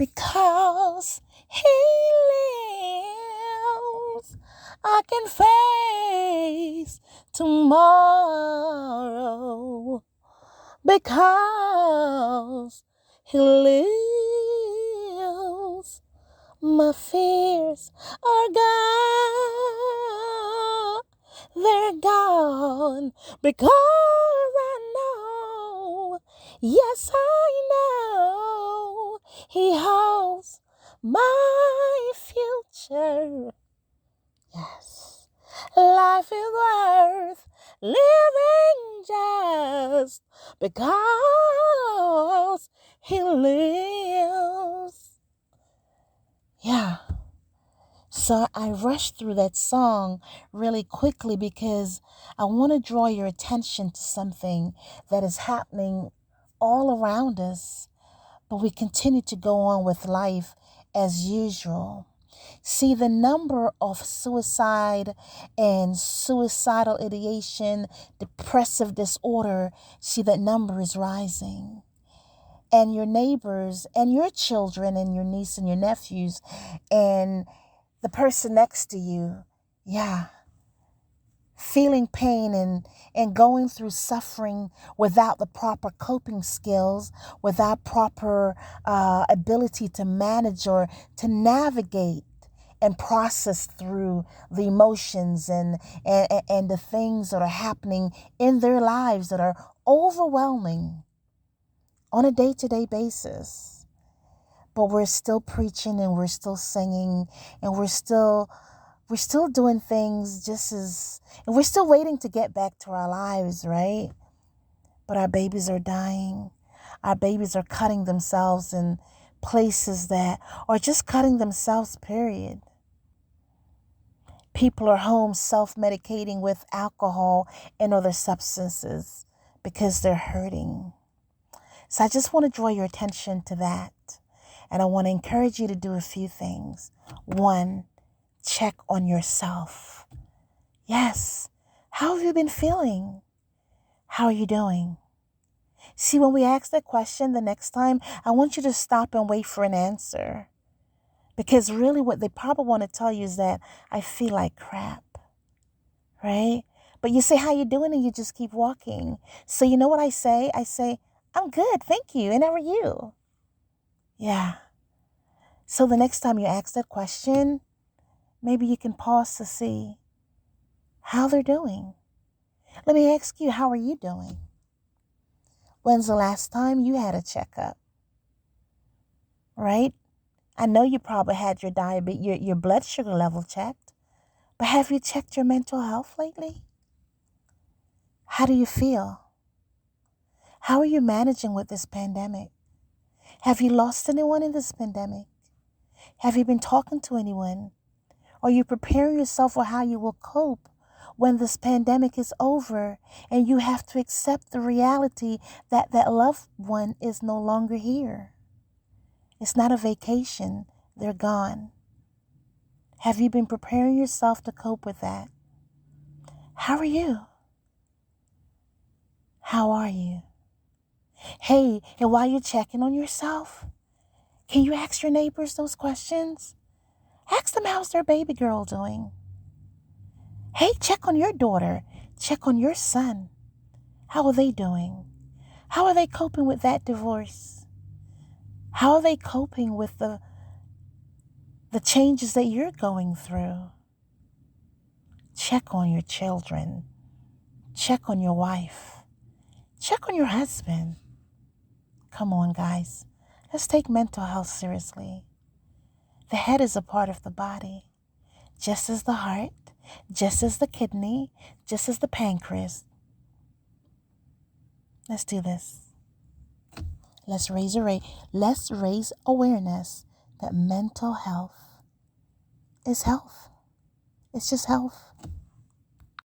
Because he lives, I can face tomorrow. Because he lives, my fears are gone. They're gone because I know, yes, I know, he holds my future. Yes, life is worth living just because he lives. Yeah. So I rushed through that song really quickly because I want to draw your attention to something that is happening all around us, but we continue to go on with life as usual. See, the number of suicide and suicidal ideation, depressive disorder, see, that number is rising. And your neighbors and your children and your niece and your nephews and the person next to you, yeah, feeling pain and going through suffering without the proper coping skills, without proper ability to manage or to navigate and process through the emotions and the things that are happening in their lives that are overwhelming on a day-to-day basis. But we're still preaching and we're still singing and we're still doing things and we're still waiting to get back to our lives, right? But our babies are dying. Our babies are cutting themselves in places that are just cutting themselves, period. People are home self-medicating with alcohol and other substances because they're hurting. So I just want to draw your attention to that. And I want to encourage you to do a few things. One, check on yourself. Yes. How have you been feeling? How are you doing? See, when we ask that question the next time, I want you to stop and wait for an answer. Because really what they probably want to tell you is that I feel like crap. Right? But you say, how you doing? And you just keep walking. So you know what I say? I say, I'm good. Thank you. And how are you? Yeah. So the next time you ask that question, maybe you can pause to see how they're doing. Let me ask you, how are you doing? When's the last time you had a checkup? Right? I know you probably had your diabetes, your blood sugar level checked, but have you checked your mental health lately? How do you feel? How are you managing with this pandemic? Have you lost anyone in this pandemic? Have you been talking to anyone? Are you preparing yourself for how you will cope when this pandemic is over and you have to accept the reality that that loved one is no longer here? It's not a vacation. They're gone. Have you been preparing yourself to cope with that? How are you? How are you? Hey, and while you're checking on yourself, can you ask your neighbors those questions? Ask them, how's their baby girl doing? Hey, check on your daughter. Check on your son. How are they doing? How are they coping with that divorce? How are they coping with the changes that you're going through? Check on your children. Check on your wife. Check on your husband. Come on, guys. Let's take mental health seriously. The head is a part of the body, just as the heart, just as the kidney, just as the pancreas. Let's do this. Let's raise awareness that mental health is health. It's just health.